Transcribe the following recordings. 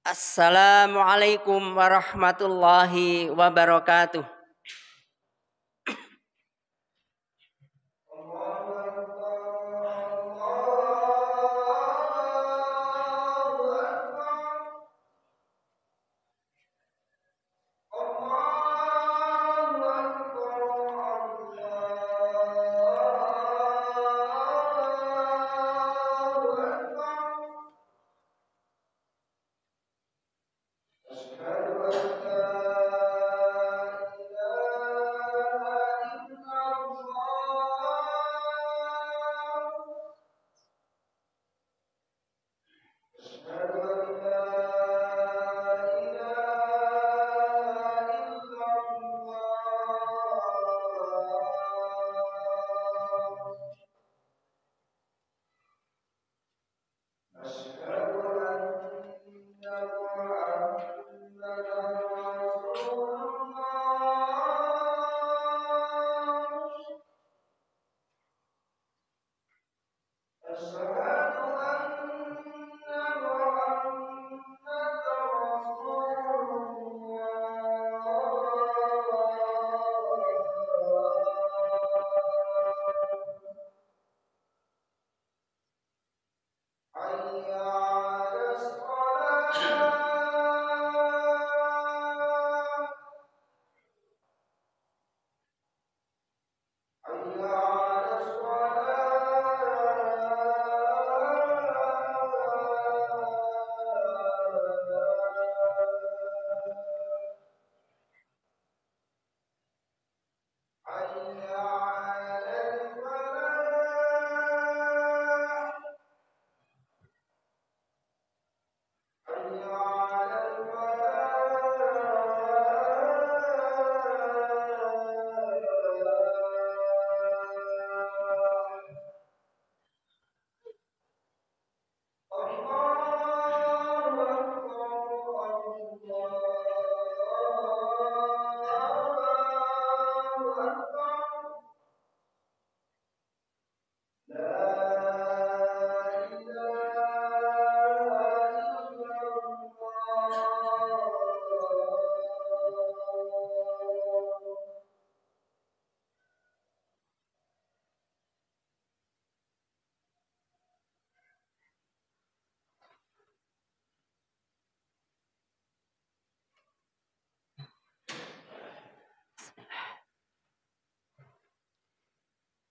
Assalamualaikum warahmatullahi wabarakatuh.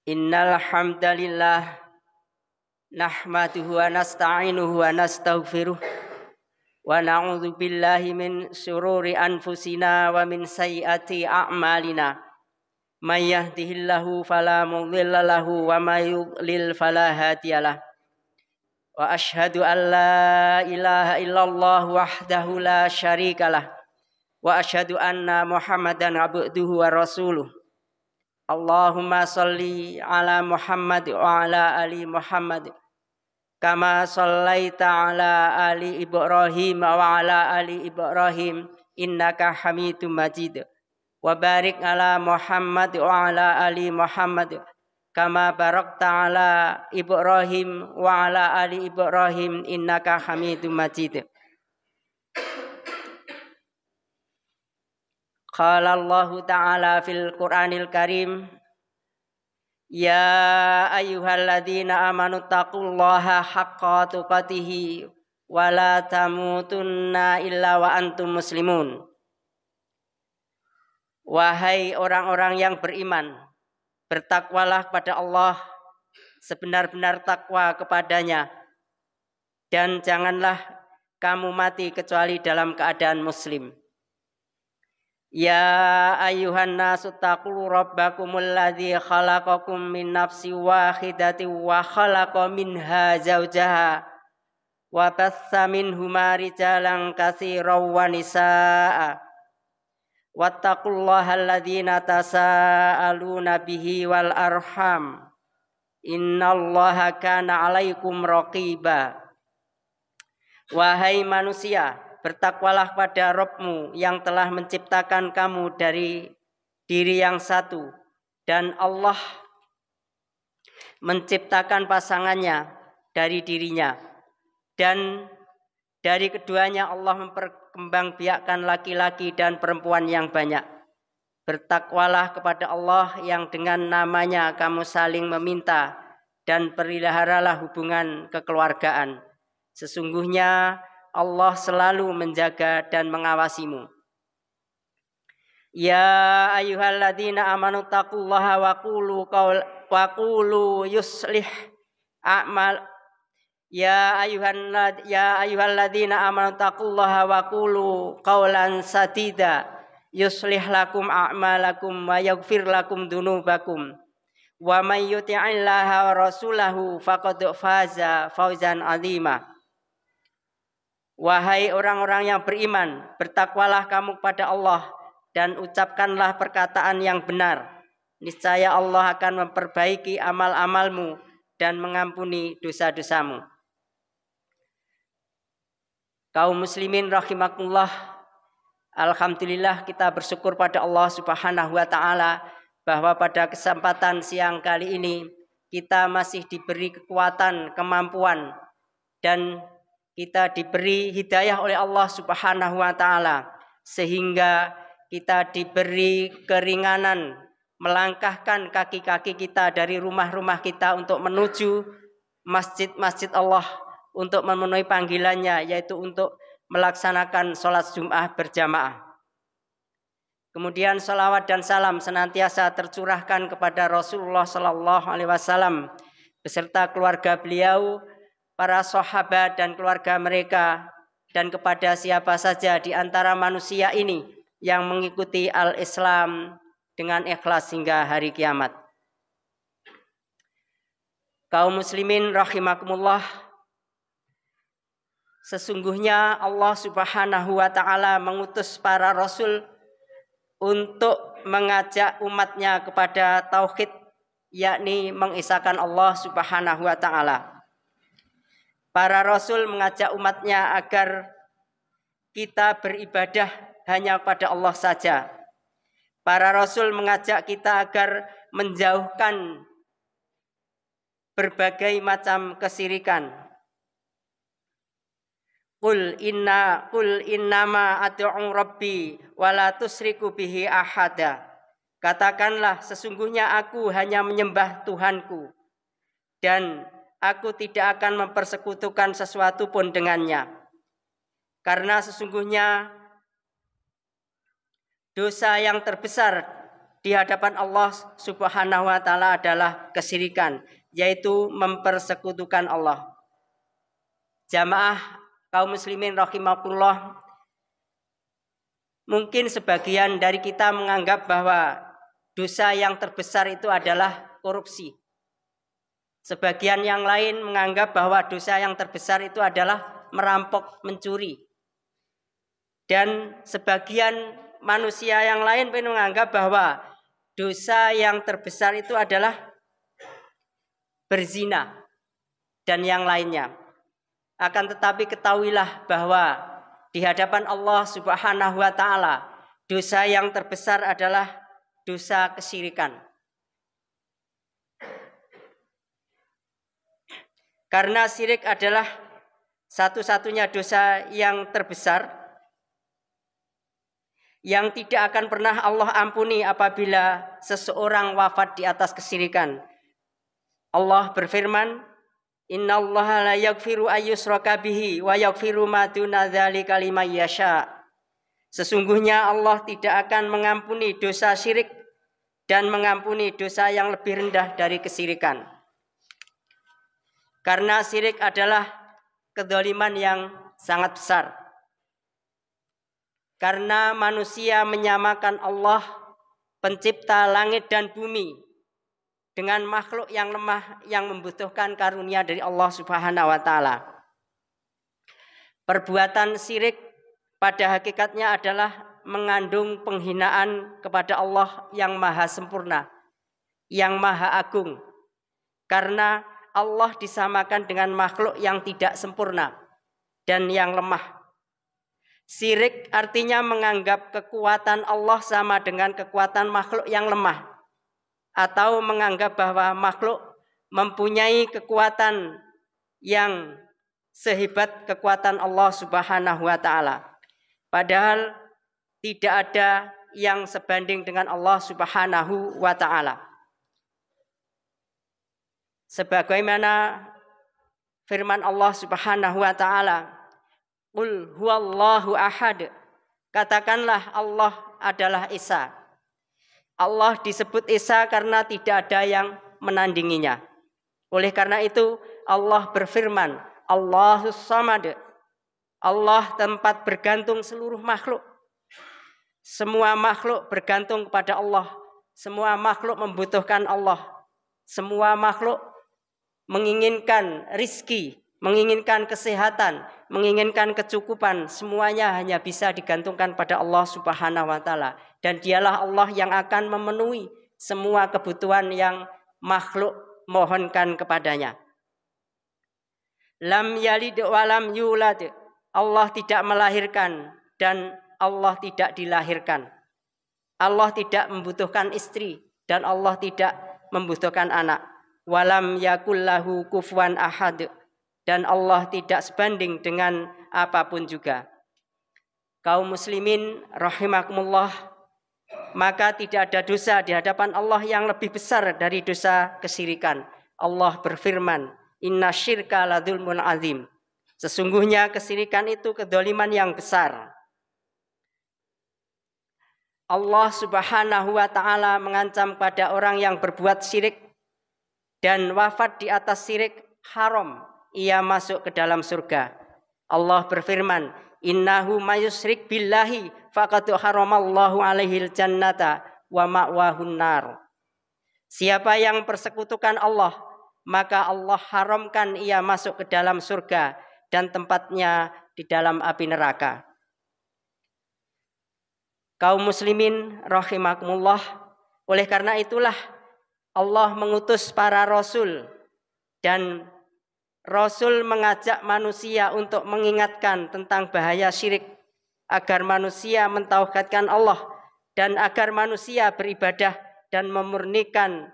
Innal hamdalillah nahmaduhu wa nasta'inuhu wa nastaghfiruh wa na'udzu billahi min syururi anfusina wa min sayyiati a'malina. May yahdihillahu fala mudilla lahu wa may yudlil fala hadiyalah. Wa asyhadu an la ilaha illallah wahdahu la syarikalah wa asyhadu anna Muhammadan abduhu wa rasuluh. Allahumma sholli ala Muhammad wa ala ali Muhammad kama shallaita ala ali Ibrahim wa ala ali Ibrahim innaka Hamidum Majid wa barik ala Muhammad wa ala ali Muhammad kama barakta ala Ibrahim wa ala ali Ibrahim innaka Hamidum Majid. Qala Allah Ta'ala fil Qur'anil Karim, ya ayyuhalladzina amanu taqullaha haqqa tuqatih wa la tamutunna illa wa antum muslimun. Wahai orang-orang yang beriman, bertakwalah kepada Allah sebenar-benar takwa kepadanya, dan janganlah kamu mati kecuali dalam keadaan muslim. Ya ayyuhan nasu taqu rabbakumul ladzi khalaqakum min nafsin wahidatin wa khalaqa minha zawjaha wa bassa minhuma rijalan katsiran wa nisaa'a wattaqullaha alladzina tasaaluna bihi wal arham innallaha kana 'alaikum raqiba. Wahai manusia, bertakwalah pada Rabb-Mu yang telah menciptakan kamu dari diri yang satu, dan Allah menciptakan pasangannya dari dirinya, dan Dari keduanya Allah memperkembangbiakkan laki-laki dan perempuan yang banyak. Bertakwalah kepada Allah yang dengan namanya kamu saling meminta, dan peliharalah hubungan kekeluargaan. Sesungguhnya Allah selalu menjaga dan mengawasimu. Ya ayyuhalladzina amanu taqullaha wa qulu yuslih a'mal. Ya ayyuhalladzina amanu taqullaha wa qulu qawlan sadida yuslih lakum a'malakum wa yaghfir lakum dunubakum wa may yuti'illaha wa rasulahu faqad faza fawzan 'azima. Wahai orang-orang yang beriman, bertakwalah kamu kepada Allah dan ucapkanlah perkataan yang benar. Niscaya Allah akan memperbaiki amal-amalmu dan mengampuni dosa-dosamu. Kaum muslimin rahimakumullah, alhamdulillah kita bersyukur pada Allah Subhanahu wa taala bahwa pada kesempatan siang kali ini kita masih diberi kekuatan, kemampuan, dan kita diberi hidayah oleh Allah Subhanahu wa taala sehingga kita diberi keringanan melangkahkan kaki-kaki kita dari rumah-rumah kita untuk menuju masjid-masjid Allah untuk memenuhi panggilannya, yaitu untuk melaksanakan sholat Jum'ah berjamaah. Kemudian salawat dan salam senantiasa tercurahkan kepada Rasulullah Sallallahu Alaihi Wasallam beserta keluarga beliau, para sahabat dan keluarga mereka, dan kepada siapa saja di antara manusia ini yang mengikuti al-Islam dengan ikhlas hingga hari kiamat. Kaum muslimin rahimakumullah, sesungguhnya Allah Subhanahu wa taala mengutus para rasul untuk mengajak umatnya kepada tauhid, yakni mengesahkan Allah Subhanahu wa taala. Para rasul mengajak umatnya agar kita beribadah hanya kepada Allah saja. Para rasul mengajak kita agar menjauhkan berbagai macam kesyirikan. Qul innama ad'u rabbi wa la tusyriku bihi ahada. Katakanlah, sesungguhnya aku hanya menyembah Tuhanku dan aku tidak akan mempersekutukan sesuatu pun dengannya. Karena sesungguhnya dosa yang terbesar di hadapan Allah Subhanahu wa taala adalah kesyirikan, yaitu mempersekutukan Allah. Jamaah kaum muslimin rahimakumullah, mungkin sebagian dari kita menganggap bahwa dosa yang terbesar itu adalah korupsi. Sebagian yang lain menganggap bahwa dosa yang terbesar itu adalah merampok, mencuri. Dan sebagian manusia yang lain menganggap bahwa dosa yang terbesar itu adalah berzina dan yang lainnya. Akan tetapi ketahuilah bahwa di hadapan Allah Subhanahu wa taala dosa yang terbesar adalah dosa kesyirikan. Karena syirik adalah satu-satunya dosa yang terbesar yang tidak akan pernah Allah ampuni apabila seseorang wafat di atas kesyirikan. Allah berfirman, innallaha la yaghfiru ayyushraka bihi wa yaghfiru ma duna dzalika liman yasha. Sesungguhnya Allah tidak akan mengampuni dosa syirik dan mengampuni dosa yang lebih rendah dari kesyirikan. Karena syirik adalah kedzaliman yang sangat besar. Karena manusia menyamakan Allah, pencipta langit dan bumi, dengan makhluk yang lemah yang membutuhkan karunia dari Allah Subhanahu wa taala. Perbuatan syirik pada hakikatnya adalah mengandung penghinaan kepada Allah yang maha sempurna, yang maha agung. Karena Allah disamakan dengan makhluk yang tidak sempurna dan yang lemah. Syirik artinya menganggap kekuatan Allah sama dengan kekuatan makhluk yang lemah, atau menganggap bahwa makhluk mempunyai kekuatan yang sehebat kekuatan Allah Subhanahu wa taala. Padahal tidak ada yang sebanding dengan Allah Subhanahu wa taala. Sebagaimana firman Allah Subhanahu wa taala, "Qul huwallahu ahad." Katakanlah Allah adalah Esa. Allah disebut Esa karena tidak ada yang menandinginya. Oleh karena itu Allah berfirman, Allahus Samad. Allah tempat bergantung seluruh makhluk. Semua makhluk bergantung kepada Allah. Semua makhluk membutuhkan Allah. Semua makhluk menginginkan rizki, menginginkan kesehatan, menginginkan kecukupan. Semuanya hanya bisa digantungkan pada Allah Subhanahu wa taala. Dan dialah Allah yang akan memenuhi semua kebutuhan yang makhluk mohonkan kepadanya. Lam yalid wa lam yulad. Allah tidak melahirkan dan Allah tidak dilahirkan. Allah tidak membutuhkan istri dan Allah tidak membutuhkan anak. Walam yakullahu kufuwan ahad. Dan Allah tidak sebanding dengan apapun juga. Kaum muslimin rahimakumullah, maka tidak ada dosa di hadapan Allah yang lebih besar dari dosa kesyirikan. Allah berfirman, Inna syirka la dzulmun azim. Sesungguhnya kesyirikan itu kedzaliman yang besar. Allah Subhanahu wa taala mengancam pada orang yang berbuat syirik dan wafat di atas syirik, haram ia masuk ke dalam surga. Allah berfirman, Innahu mayusrik billahi faqad haramallahu alaihil jannata wa ma'wahun nar. Siapa yang persekutukan Allah, maka Allah haramkan ia masuk ke dalam surga dan tempatnya di dalam api neraka. Kaum muslimin rahimakumullah, oleh karena itulah Allah mengutus para rasul dan Rasul mengajak manusia untuk mengingatkan tentang bahaya syirik agar manusia mentauhidkan Allah dan agar manusia beribadah dan memurnikan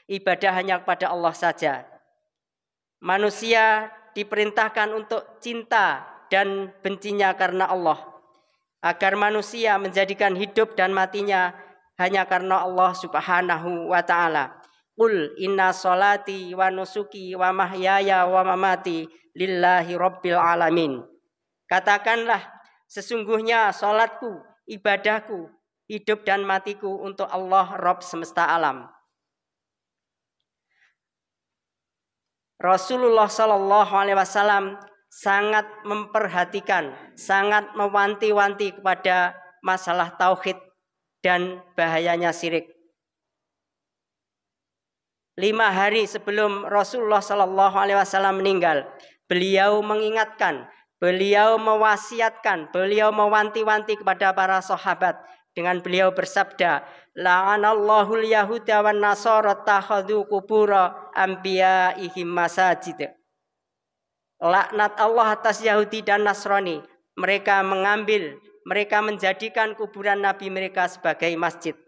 ibadah hanya kepada Allah saja. Manusia diperintahkan untuk cinta dan bencinya karena Allah, agar manusia menjadikan hidup dan matinya hanya karena Allah Subhanahu wa taala. Qul inna sholati wa nusuki wa mahyaya wa mamati lillahi rabbil alamin. Katakanlah, sesungguhnya salatku, ibadahku, hidup dan matiku untuk Allah Rabb semesta alam. Rasulullah Shallallahu Alaihi Wasallam sangat memperhatikan, sangat mewanti-wanti kepada masalah tauhid dan bahayanya syirik. 5 hari sebelum Rasulullah Shallallahu Alaihi Wasallam meninggal, beliau mengingatkan, beliau mewasiatkan, beliau mewanti-wanti kepada para sahabat dengan beliau bersabda, La'anallahul yahuda wan nasara takhadhu qubura anbiya'ihim masajid. Laknat Allah atas Yahudi dan Nasrani. Mereka menjadikan kuburan nabi mereka sebagai masjid.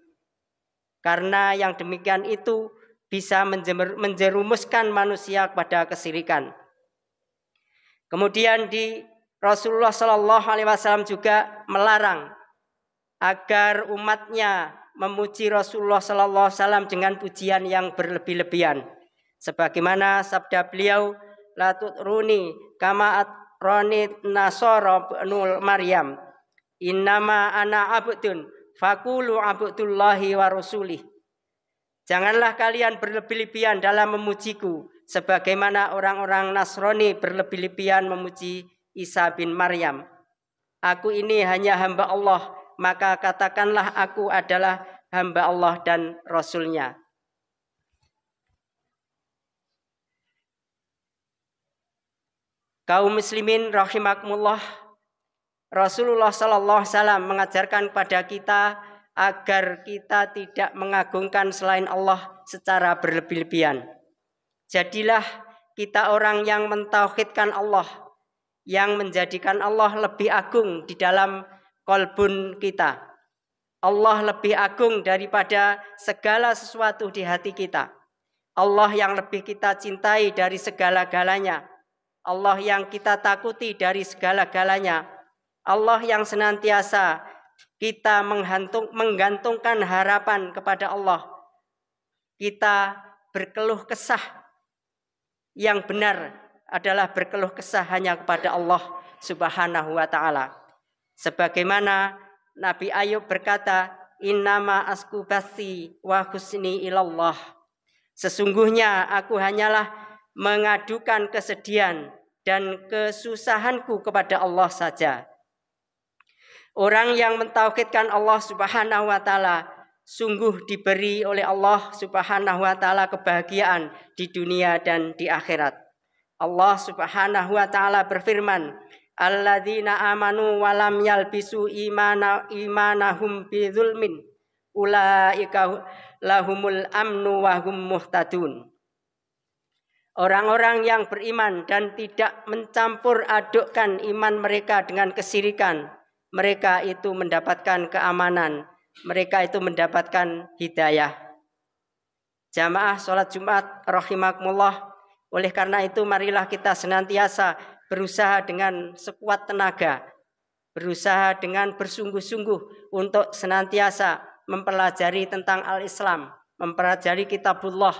Karena yang demikian itu bisa menjerumuskan manusia kepada kesyirikan. Kemudian di Rasulullah Shallallahu Alaihi Wasallam juga melarang agar umatnya memuji Rasulullah Sallallahu Alaihi Wasallam dengan pujian yang berlebih-lebihan. Sebagaimana sabda beliau, la tutruni kama atroni nasara ibnul Maryam. Innama ana abdun faqulu abdullahi wa rasulih. Janganlah kalian berlebih-lebihan dalam memujiku sebagaimana orang-orang Nasrani berlebih-lebihan memuji Isa bin Maryam. Aku ini hanya hamba Allah, maka katakanlah aku adalah hamba Allah dan Rasul-Nya. Kaum muslimin rahimakumullah, Rasulullah Sallallahu Alaihi Wasallam mengajarkan kepada kita agar kita tidak mengagungkan selain Allah secara berlebih-lebihan. Jadilah kita orang yang mentauhidkan Allah, yang menjadikan Allah lebih agung di dalam kolbun kita. Allah lebih agung daripada segala sesuatu di hati kita. Allah yang lebih kita cintai dari segala-galanya. Allah yang kita takuti dari segala-galanya, Allah yang senantiasa kita menggantungkan harapan kepada Allah. Kita berkeluh kesah, yang benar adalah berkeluh kesah hanya kepada Allah Subhanahu wa ta'ala. Sebagaimana Nabi Ayub berkata, innama asku bathi wa husni ilallah. Sesungguhnya aku hanyalah mengadukan kesedihan dan kesusahanku kepada Allah saja. Orang yang mentauhidkan Allah Subhanahu wa ta'ala sungguh diberi oleh Allah Subhanahu wa ta'ala kebahagiaan di dunia dan di akhirat. Allah Subhanahu wa ta'ala berfirman, alladzina amanu wa lam yalbisu imanahum bidzulmin ulaika lahumul amnu wa hum muhtadun. Orang-orang yang beriman dan tidak mencampur adukkan iman mereka dengan kesyirikan, mereka itu mendapatkan keamanan, mereka itu mendapatkan hidayah. Jamaah sholat Jumat rahimakumullah. Oleh karena itu marilah kita senantiasa berusaha dengan sekuat tenaga, berusaha dengan bersungguh-sungguh untuk senantiasa mempelajari tentang al-Islam, mempelajari kitabullah,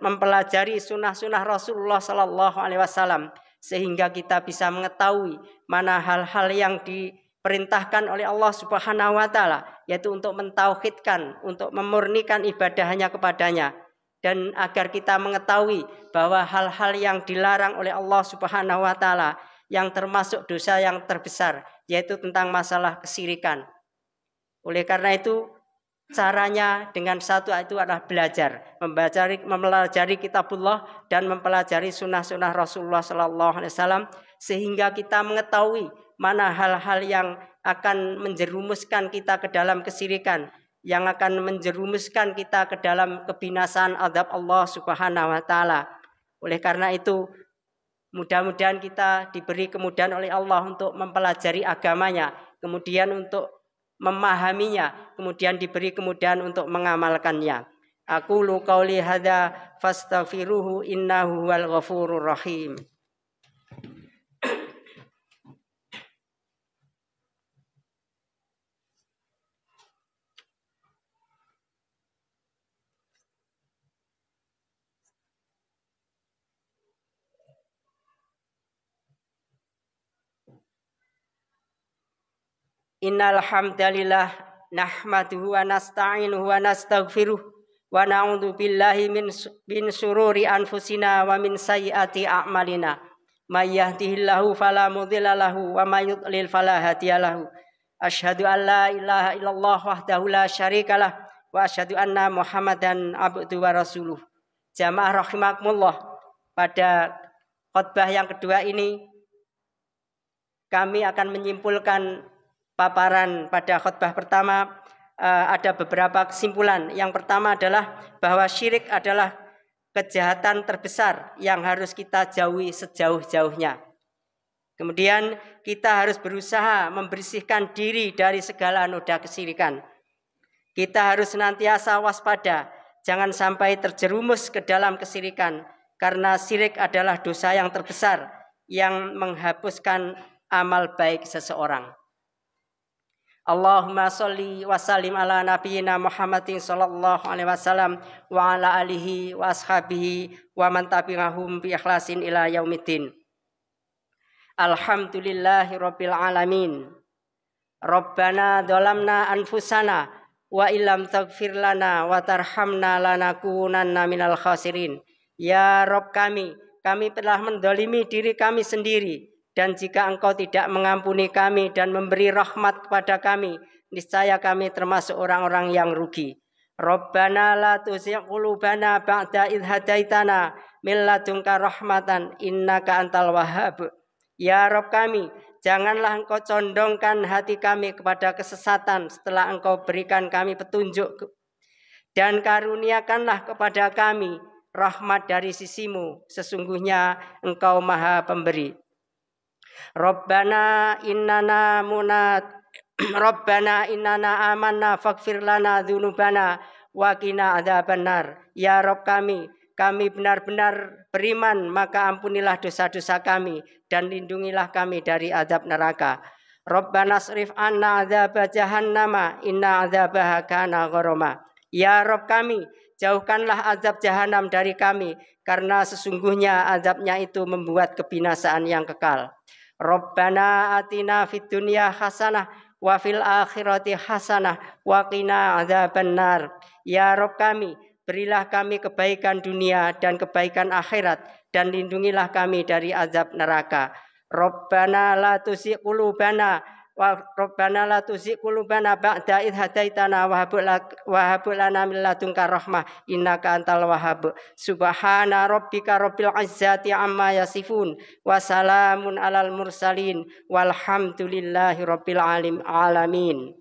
mempelajari sunnah-sunnah Rasulullah Sallallahu Alaihi Wasallam, sehingga kita bisa mengetahui mana hal-hal yang diperintahkan oleh Allah Subhanahu wa ta'ala, yaitu untuk mentauhidkan, untuk memurnikan ibadah hanya kepadanya, dan agar kita mengetahui bahwa hal-hal yang dilarang oleh Allah Subhanahu wa ta'ala yang termasuk dosa yang terbesar, yaitu tentang masalah kesyirikan. Oleh karena itu caranya dengan satu itu adalah belajar, mempelajari kitabullah dan mempelajari sunnah-sunnah Rasulullah Sallallahu Alaihi Wasallam, sehingga kita mengetahui mana hal-hal yang akan menjerumuskan kita ke dalam kesyirikan, yang akan menjerumuskan kita ke dalam kebinasaan azab Allah Subhanahu wa ta'ala. Oleh karena itu mudah-mudahan kita diberi kemudahan oleh Allah untuk mempelajari agamanya, kemudian untuk memahaminya, kemudian diberi kemudahan untuk mengamalkannya. Aqulu qauli hadza fastaghfiruhu innahu huwal ghafurur rahim. Innal hamdalillah nahmaduhu wa nasta'inuhu wa nastaghfiruh wa na'udzu billahi min syururi anfusina wa min sayyiati a'malina. May yahdihillahu fala mudilla lahu wa may yudlil fala hadiya lahu. Asyhadu an la ilaha illallah wahdahu la syarikalah wa asyhadu anna Muhammadan abduhu wa rasuluh. Jamaah rahimakumullah, pada khutbah yang kedua ini kami akan menyimpulkan paparan pada khutbah pertama. Ada beberapa kesimpulan. Yang pertama adalah bahwa syirik adalah kejahatan terbesar yang harus kita jauhi sejauh-jauhnya. Kemudian kita harus berusaha membersihkan diri dari segala noda kesyirikan. Kita harus senantiasa waspada, jangan sampai terjerumus ke dalam kesyirikan, karena syirik adalah dosa yang terbesar yang menghapuskan amal baik seseorang. Allahumma sholli wa sallim ala nabiyyina Muhammadin sallallahu alaihi wasallam wa ala alihi wa ashabihi wa man tabi'ahum bi ikhlasin ila yaumiddin. Alhamdulillahi rabbil alamin. Rabbana dzalamna anfusana wa illam taghfir lana wa tarhamna lanakunanna minal khasirin. Ya Rabb kami telah mendolimi diri kami sendiri, dan jika Engkau tidak mengampuni kami dan memberi rahmat kepada kami, niscaya kami termasuk orang-orang yang rugi. Rabbana la tuzigh qulubana ba'da idh hadaitana min ladunka rahmatan innaka antal wahhab. Ya Rabb kami, janganlah Engkau condongkan hati kami kepada kesesatan setelah Engkau berikan kami petunjuk, dan karuniakanlah kepada kami rahmat dari sisimu, sesungguhnya Engkau Maha Pemberi. Rabbana innana amanna faghfir lana dzunubana wa qina adzabannar. Ya Rabb kami kami benar-benar beriman, maka ampunilah dosa-dosa kami dan lindungilah kami dari azab neraka. Rabbana asrif anna adzaba jahannama inna adzabaha kana gharama. Ya Rabb kami, jauhkanlah azab jahanam dari kami, karena sesungguhnya azabnya itu membuat kebinasaan yang kekal. Rabbana atina fid dunya hasanah wa fil akhirati hasanah wa qina adzabannar. Ya Rabb kami, berilah kami kebaikan dunia dan kebaikan akhirat, dan lindungilah kami dari azab neraka. Rabbana la tuzigh qulubana Rabbana la tuzigh qulubana ba'da idh hadaitana wa hab lana min ladunka rahmah innaka antal wahhab. Subhana rabbika rabbil izzati amma yasifun wa salamun alal mursalin walhamdulillahi rabbil alamin.